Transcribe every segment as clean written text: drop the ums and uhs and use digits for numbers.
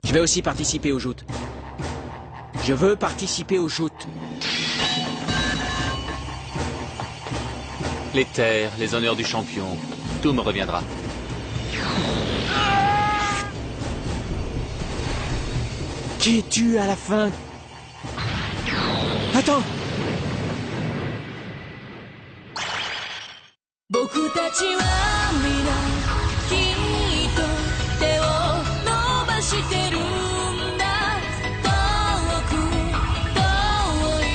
Je vais aussi participer aux joutes. Je veux participer aux joutes. Les terres, les honneurs du champion, tout me reviendra. Qui es-tu à la fin? Attends! 僕たちは皆きっと手を伸ばしてるんだ遠く遠い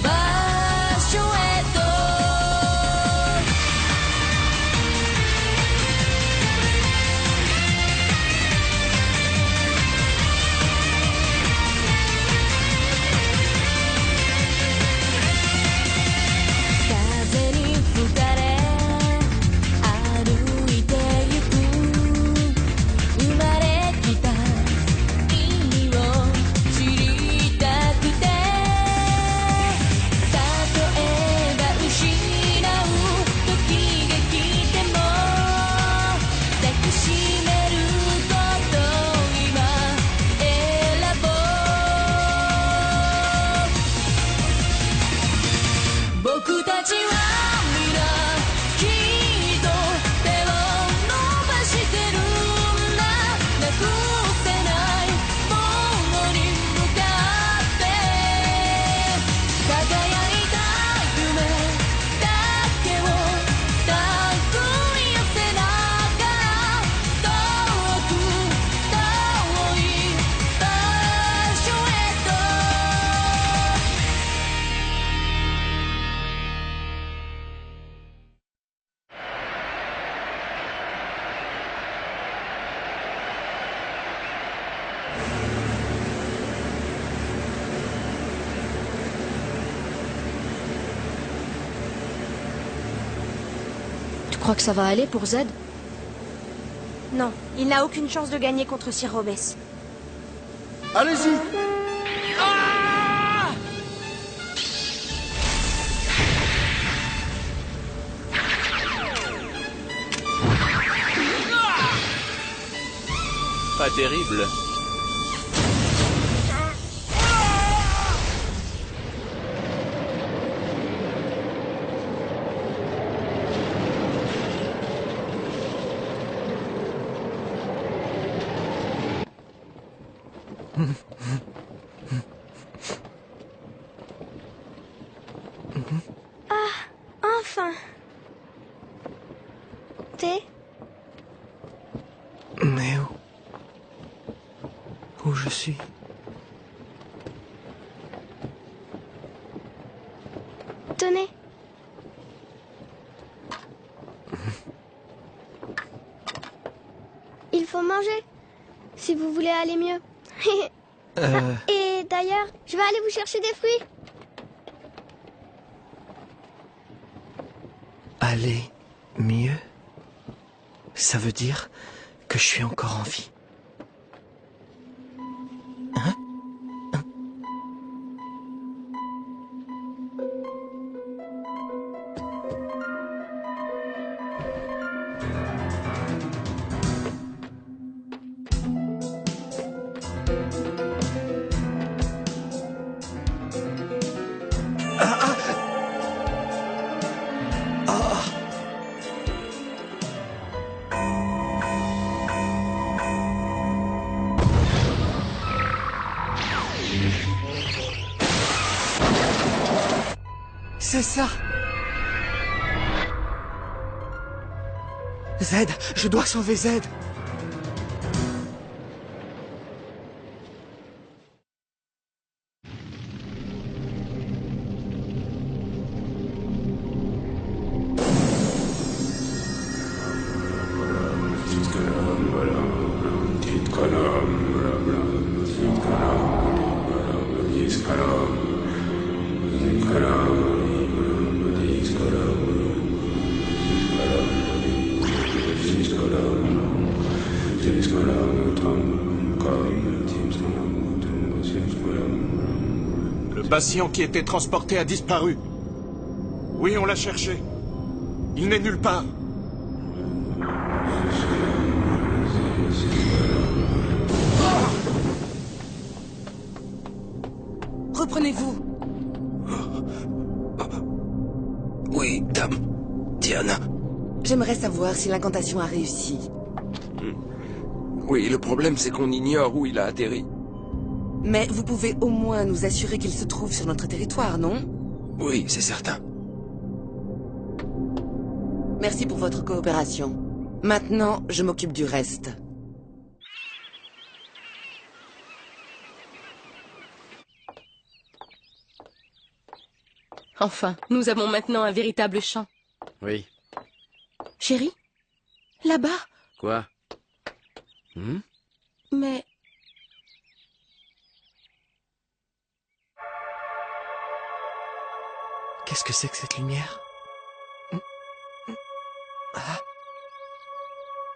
場所へと風に吹かれ歩いてゆく生まれきた意味を知りたくてたとえば失う時が来ても抱きしめることを今選ぼう僕たちは皆きっと手を伸ばしてるんだなくせないものに向かって輝いた夢だけをたぐり寄せながら遠く遠い場所へとTu crois que ça va aller pour Zed? Non, il n'a aucune chance de gagner contre Sir Robes. Allez-y! Pas terrible. Enfin. Thé? Mais où je suis? Tenez. Il faut manger, si vous voulez aller mieux. Et d'ailleurs, je vais aller vous chercher des fruits. Aller mieux? Ça veut dire que je suis encore en vie. Hein? C'est ça! Zed, je dois sauver Zed! Le patient qui était transporté a disparu. Oui, on l'a cherché. Il n'est nulle part. comprenez-vous? Oui, dame. Diana. J'aimerais savoir si l'incantation a réussi. Oui, le problème c'est qu'on ignore où il a atterri. Mais vous pouvez au moins nous assurer qu'il se trouve sur notre territoire, non? Oui, c'est certain. Merci pour votre coopération. Maintenant, je m'occupe du reste. Enfin, nous avons maintenant un véritable champ. Oui. Chérie? Là-bas? Quoi? Mais... Qu'est-ce que c'est que cette lumière? Ah,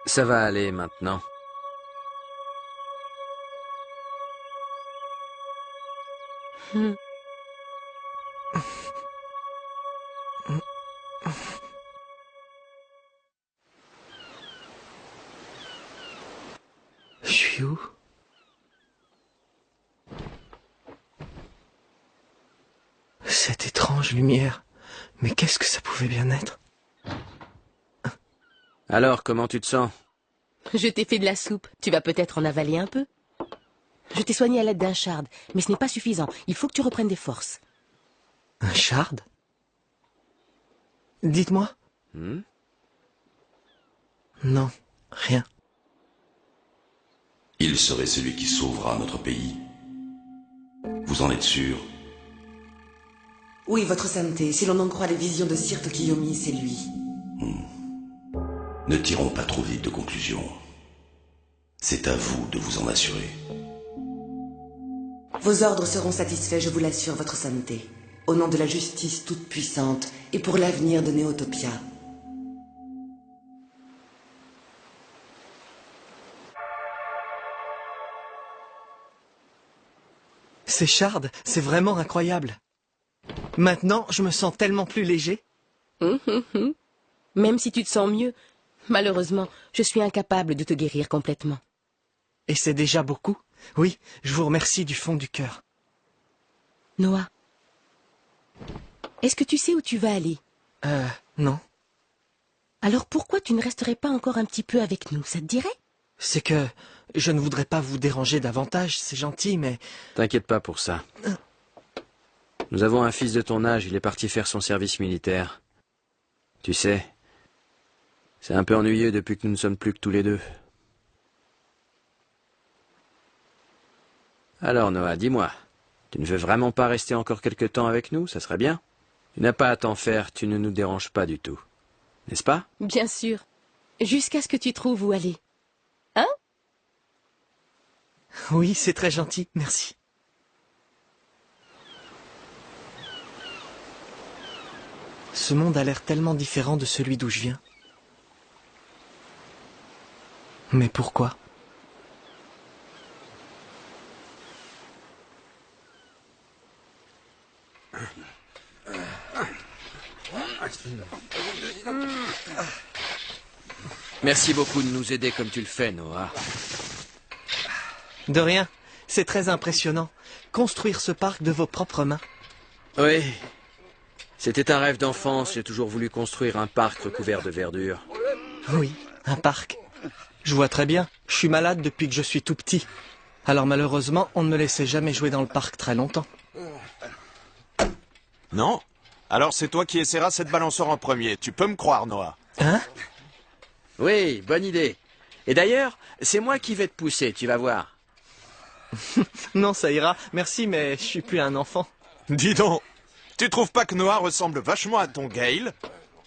Ça va aller maintenant. je suis où? Cette étrange lumière. Mais qu'est-ce que ça pouvait bien être? Alors, comment tu te sens? Je t'ai fait de la soupe. Tu vas peut-être en avaler un peu. Je t'ai soigné à l'aide d'un shard, mais ce n'est pas suffisant. Il faut que tu reprennes des forces. Un shard? Dites-moi. Non, rien. Il serait celui qui sauvera notre pays. Vous en êtes sûr? Oui, votre sainteté, si l'on en croit les visions de Sirte Kiyomi, c'est lui. Ne tirons pas trop vite de conclusions. C'est à vous de vous en assurer. Vos ordres seront satisfaits, je vous l'assure, votre sainteté. Au nom de la justice toute puissante et pour l'avenir de Néotopia. Ces shards, c'est vraiment incroyable. Maintenant, je me sens tellement plus léger. Même si tu te sens mieux, malheureusement, je suis incapable de te guérir complètement. Et c'est déjà beaucoup. Oui, je vous remercie du fond du cœur. Noah, est-ce que tu sais où tu vas aller? Non. Alors pourquoi tu ne resterais pas encore un petit peu avec nous? Ça te dirait? C'est que je ne voudrais pas vous déranger davantage, c'est gentil, mais... T'inquiète pas pour ça. Nous avons un fils de ton âge, il est parti faire son service militaire. Tu sais, c'est un peu ennuyeux depuis que nous ne sommes plus que tous les deux. Alors Noah, dis-moi, tu ne veux vraiment pas rester encore quelque temps avec nous? Ça serait bien. Tu n'as pas à t'en faire, tu ne nous déranges pas du tout. N'est-ce pas? Bien sûr. Jusqu'à ce que tu trouves où aller. Hein? Oui, c'est très gentil, merci. Ce monde a l'air tellement différent de celui d'où je viens. Mais pourquoi? Merci beaucoup de nous aider comme tu le fais, Noah. De rien, c'est très impressionnant. Construire ce parc de vos propres mains. Oui, c'était un rêve d'enfance, j'ai toujours voulu construire un parc recouvert de verdure. Oui, un parc. Je vois très bien, je suis malade depuis que je suis tout petit. Alors malheureusement, on ne me laissait jamais jouer dans le parc très longtemps. Non? Alors c'est toi qui essaieras cette balançoire en premier. Tu peux me croire, Noah. Hein? Oui, bonne idée. Et d'ailleurs, c'est moi qui vais te pousser, tu vas voir. Non, ça ira. Merci, mais je suis plus un enfant. Dis donc, tu trouves pas que Noah ressemble vachement à ton Gale?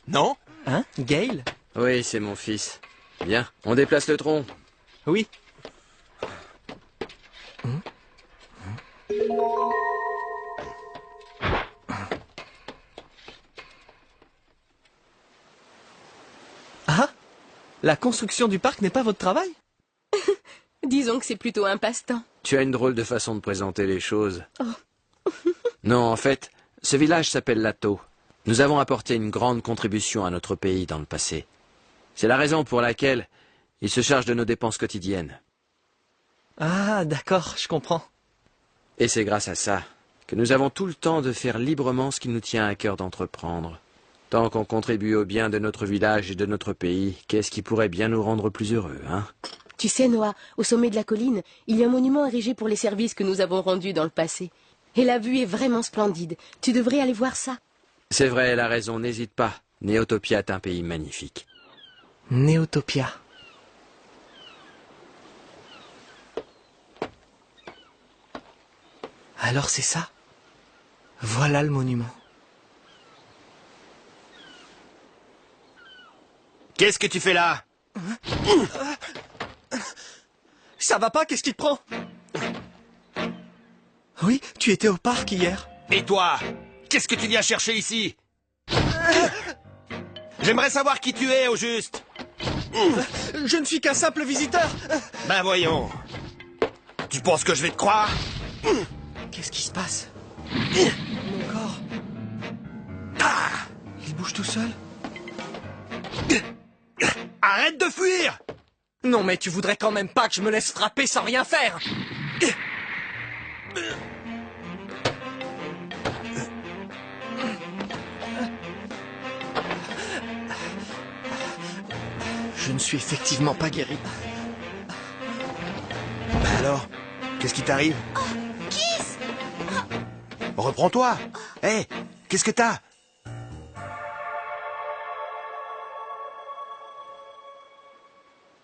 Non? Hein? Gale? Oui, c'est mon fils. Bien, on déplace le tronc. Oui. Ah! La construction du parc n'est pas votre travail? Disons que c'est plutôt un passe-temps. Tu as une drôle de façon de présenter les choses. Non, en fait, ce village s'appelle Lato. Nous avons apporté une grande contribution à notre pays dans le passé. C'est la raison pour laquelle il se charge de nos dépenses quotidiennes. Ah, d'accord, je comprends. Et c'est grâce à ça que nous avons tout le temps de faire librement ce qui nous tient à cœur d'entreprendre. Tant qu'on contribue au bien de notre village et de notre pays, qu'est-ce qui pourrait bien nous rendre plus heureux, hein? Tu sais, Noah, au sommet de la colline, il y a un monument érigé pour les services que nous avons rendus dans le passé. Et la vue est vraiment splendide. Tu devrais aller voir ça. C'est vrai, elle a raison, n'hésite pas. Néotopia est un pays magnifique. Néotopia. Alors c'est ça? Voilà le monument. Qu'est-ce que tu fais là? Ça va pas, qu'est-ce qui te prend? Oui, tu étais au parc hier. Et toi? Qu'est-ce que tu viens chercher ici? J'aimerais savoir qui tu es, au juste. Je ne suis qu'un simple visiteur. Ben voyons. Tu penses que je vais te croire? Qu'est-ce qui se passe? Mon corps. Il bouge tout seul. Arrête de fuir! Non mais tu voudrais quand même pas que je me laisse frapper sans rien faire. Je ne suis effectivement pas guéri. Ben alors, qu'est-ce qui t'arrive? Kiss! Reprends-toi! Hé, qu'est-ce que t'as?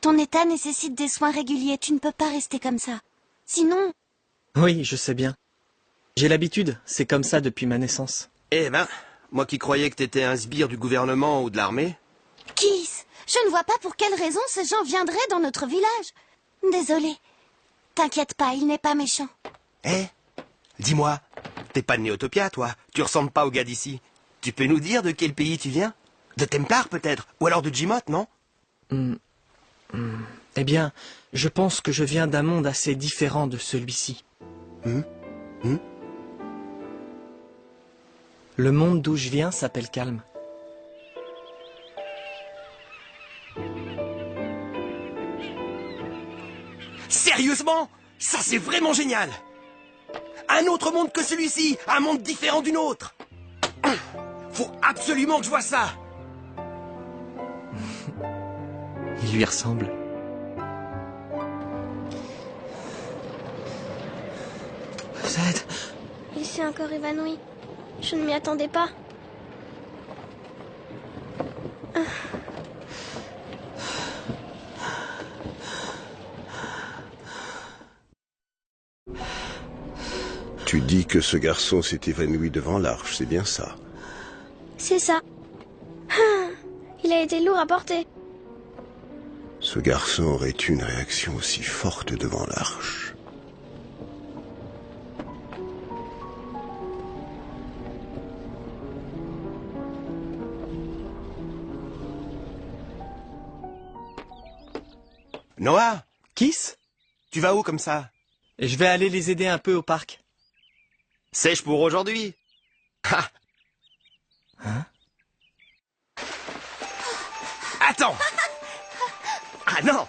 Ton état nécessite des soins réguliers. Tu ne peux pas rester comme ça. Sinon... Oui, je sais bien. J'ai l'habitude, c'est comme ça depuis ma naissance. Eh ben, moi qui croyais que t'étais un sbire du gouvernement ou de l'armée. Kiss, je ne vois pas pour quelle raison ces gens viendraient dans notre village. Désolé. T'inquiète pas, il n'est pas méchant. Eh, dis-moi, t'es pas de Néotopia, toi? Tu ressembles pas au gars d'ici. Tu peux nous dire de quel pays tu viens? De Templar, peut-être? Ou alors de Jimot, non? Eh bien, je pense que je viens d'un monde assez différent de celui-ci. Le monde d'où je viens s'appelle Calme. Sérieusement? Ça, c'est vraiment génial! Un autre monde que celui-ci! Un monde différent du nôtre! Faut absolument que je vois ça! Il lui ressemble. Zed. Il s'est encore évanoui. Je ne m'y attendais pas. Tu dis que ce garçon s'est évanoui devant l'arche, c'est bien ça? C'est ça. Il a été lourd à porter. Ce garçon aurait eu une réaction aussi forte devant l'arche. Noah, Kiss? tu vas où comme ça? Je vais aller les aider un peu au parc. Sèche pour aujourd'hui. Ha! Hein? Attends! Ah non!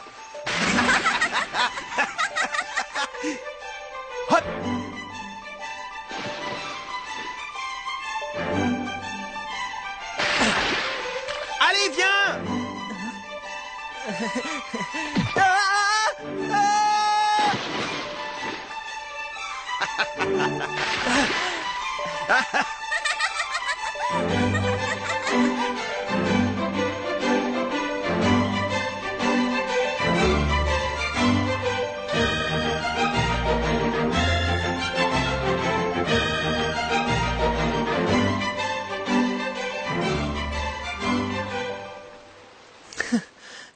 Hop! Allez, viens!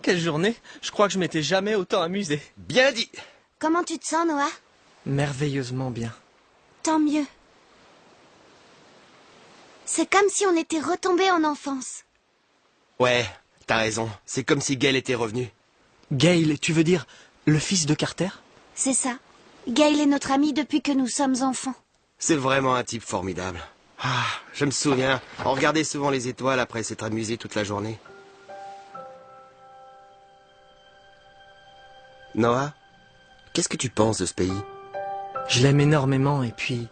Quelle journée! Je crois que je m'étais jamais autant amusé. Bien dit! Comment tu te sens, Noah? Merveilleusement bien. Tant mieux. C'est comme si on était retombé en enfance. Ouais, t'as raison. C'est comme si Gail était revenu. Gail, tu veux dire le fils de Carter? C'est ça. Gail est notre ami depuis que nous sommes enfants. C'est vraiment un type formidable. Ah, je me souviens, on regardait souvent les étoiles après s'être amusé toute la journée. Noah, qu'est-ce que tu penses de ce pays? Je l'aime énormément et puis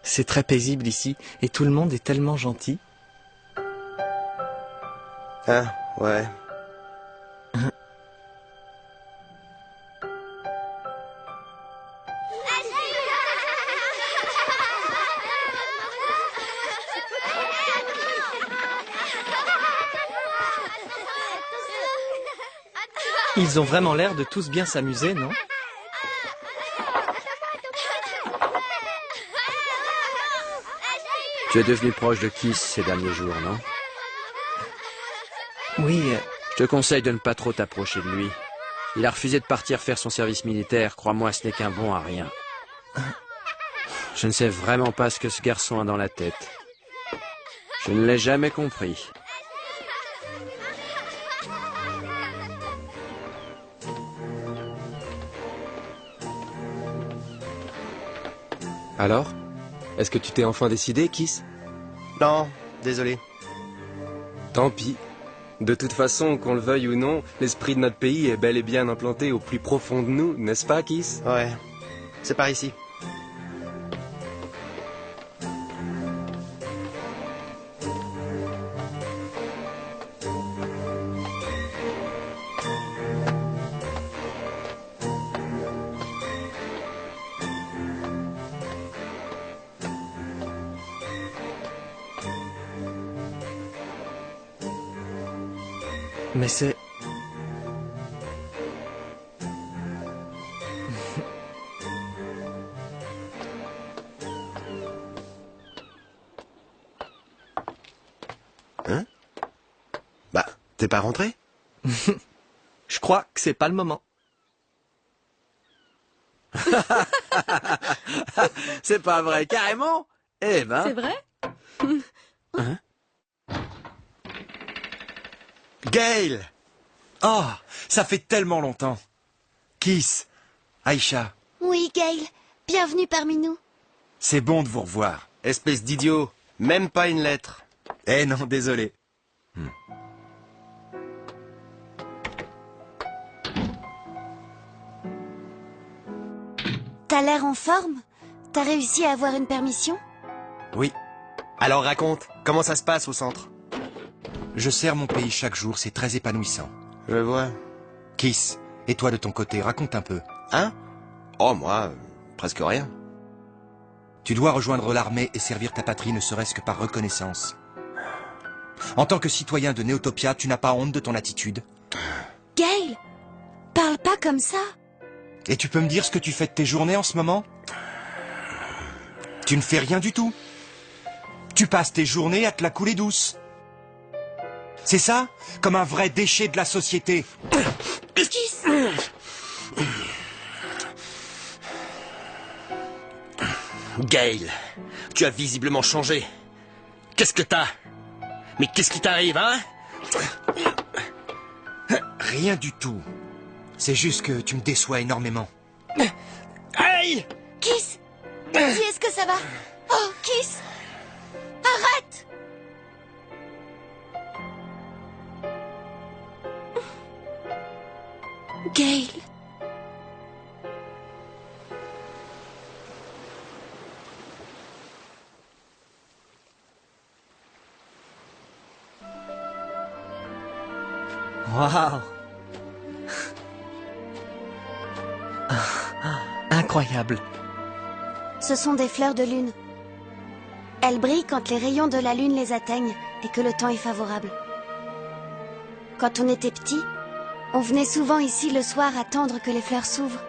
C'est très paisible ici, et tout le monde est tellement gentil. Ah, ouais. Ils ont vraiment l'air de tous bien s'amuser, non? Tu es devenu proche de Kiss ces derniers jours, non? Oui. Je te conseille de ne pas trop t'approcher de lui. Il a refusé de partir faire son service militaire. Crois-moi, ce n'est qu'un bon à rien. Je ne sais vraiment pas ce que ce garçon a dans la tête. Je ne l'ai jamais compris. Alors? Est-ce que tu t'es enfin décidé, Kiss? Non, désolé. Tant pis. De toute façon, qu'on le veuille ou non, l'esprit de notre pays est bel et bien implanté au plus profond de nous, n'est-ce pas, Kiss? Ouais, c'est par ici. Mais c'est... Hein? Bah, t'es pas rentré? Je crois que c'est pas le moment. C'est pas vrai, carrément? Eh ben... C'est vrai? Hein? Gail! Oh, ça fait tellement longtemps. Kiss, Aïcha, Oui, Gail. Bienvenue parmi nous. c'est bon de vous revoir. Espèce d'idiot. Même pas une lettre. Eh non, désolé. T'as l'air en forme? T'as réussi à avoir une permission? Oui. Alors raconte, comment ça se passe au centre? Je sers mon pays chaque jour, c'est très épanouissant. Je vois. Kiss, et toi de ton côté, raconte un peu. Hein? Oh, moi, presque rien. Tu dois rejoindre l'armée et servir ta patrie ne serait-ce que par reconnaissance. En tant que citoyen de Néotopia, tu n'as pas honte de ton attitude. Gail! Parle pas comme ça! Et tu peux me dire ce que tu fais de tes journées en ce moment? Tu ne fais rien du tout. Tu passes tes journées à te la couler douce. C'est ça? Comme un vrai déchet de la société. Kiss! Gail, tu as visiblement changé. Qu'est-ce que t'as? Mais qu'est-ce qui t'arrive, hein? Rien du tout. C'est juste que tu me déçois énormément. Aïe! Kiss! Dis, est-ce que ça va? Oh, Kiss! Arrête! Gail. Waouh! Incroyable. Ce sont des fleurs de lune. Elles brillent quand les rayons de la lune les atteignent et que le temps est favorable. Quand on était petit, on venait souvent ici le soir attendre que les fleurs s'ouvrent.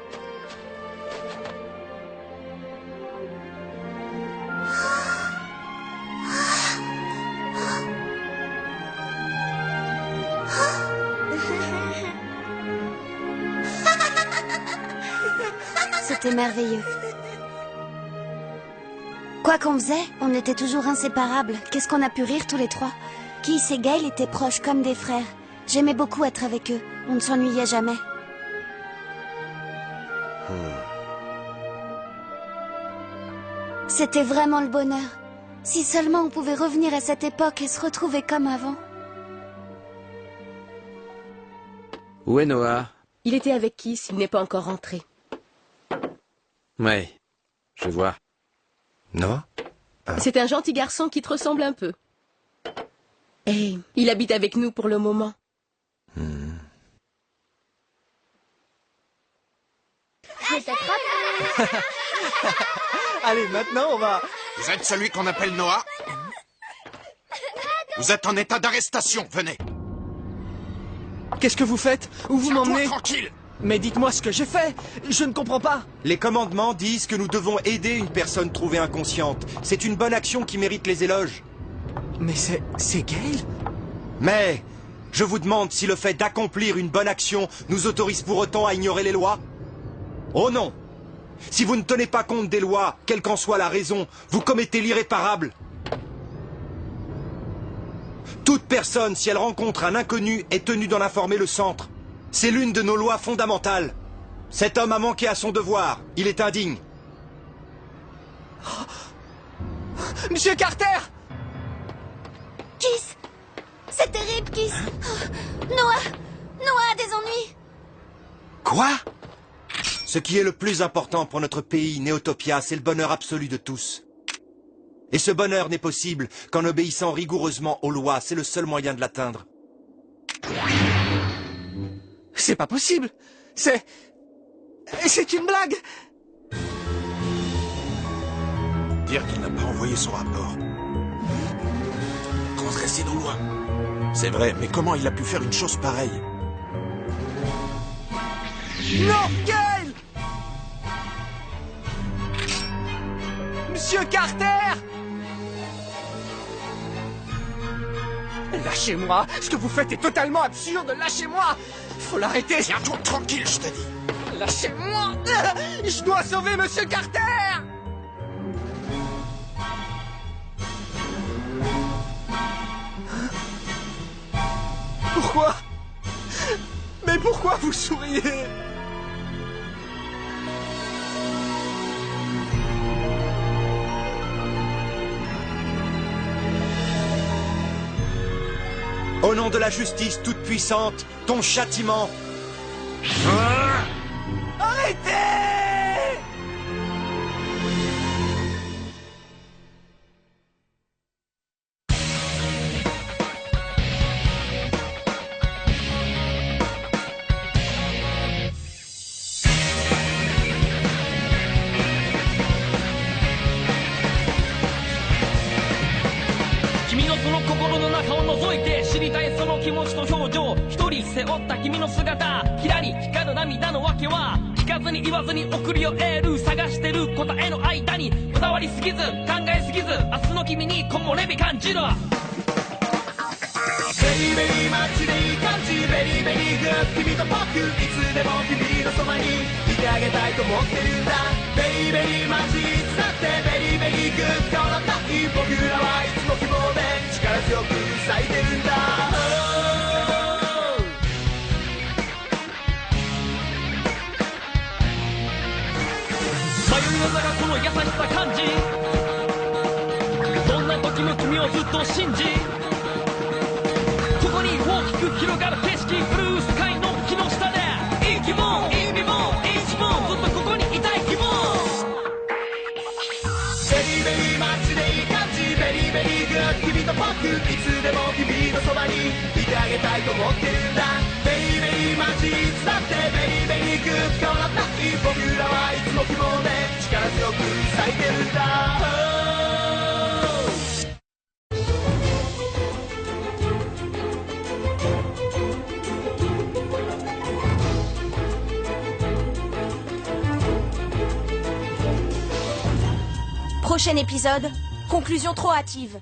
C'était merveilleux. Quoi qu'on faisait, on était toujours inséparables. Qu'est-ce qu'on a pu rire tous les trois. Kiss et Gail étaient proches comme des frères. J'aimais beaucoup être avec eux. On ne s'ennuyait jamais. C'était vraiment le bonheur. Si seulement on pouvait revenir à cette époque et se retrouver comme avant. Où est Noah? Il était avec Kiss, il n'est pas encore rentré. Ouais, je vois. Noah? C'est un gentil garçon qui te ressemble un peu. Et il habite avec nous pour le moment. Allez, maintenant, on va... Vous êtes celui qu'on appelle Noah? Vous êtes en état d'arrestation, venez. Qu'est-ce que vous faites? Où vous m'emmenez? Tranquille. Mais dites-moi ce que j'ai fait. Je ne comprends pas. Les commandements disent que nous devons aider une personne trouvée inconsciente. C'est une bonne action qui mérite les éloges. Mais c'est Gale? Mais je vous demande si le fait d'accomplir une bonne action nous autorise pour autant à ignorer les lois? Oh non! Si vous ne tenez pas compte des lois, quelle qu'en soit la raison, vous commettez l'irréparable. Toute personne, si elle rencontre un inconnu, est tenue d'en informer le centre. C'est l'une de nos lois fondamentales. Cet homme a manqué à son devoir. Il est indigne. Monsieur Carter! Kiss! C'est terrible, Kiss! Oh, Noah a des ennuis! Quoi? Ce qui est le plus important pour notre pays, Néotopia, c'est le bonheur absolu de tous. Et ce bonheur n'est possible qu'en obéissant rigoureusement aux lois. C'est le seul moyen de l'atteindre. C'est pas possible. C'est une blague. Dire qu'il n'a pas envoyé son rapport. Transgresser nos lois. C'est vrai, mais comment il a pu faire une chose pareille? Non, Gale! Monsieur Carter! Lâchez-moi! Ce que vous faites est totalement absurde! Lâchez-moi! Faut l'arrêter! Tiens-toi tranquille, je te dis! Lâchez-moi! Je dois sauver Monsieur Carter! Pourquoi? Mais pourquoi vous souriez? Au nom de la justice toute puissante, ton châtiment... Arrêtez! Prochain épisode, conclusion trop hâtive.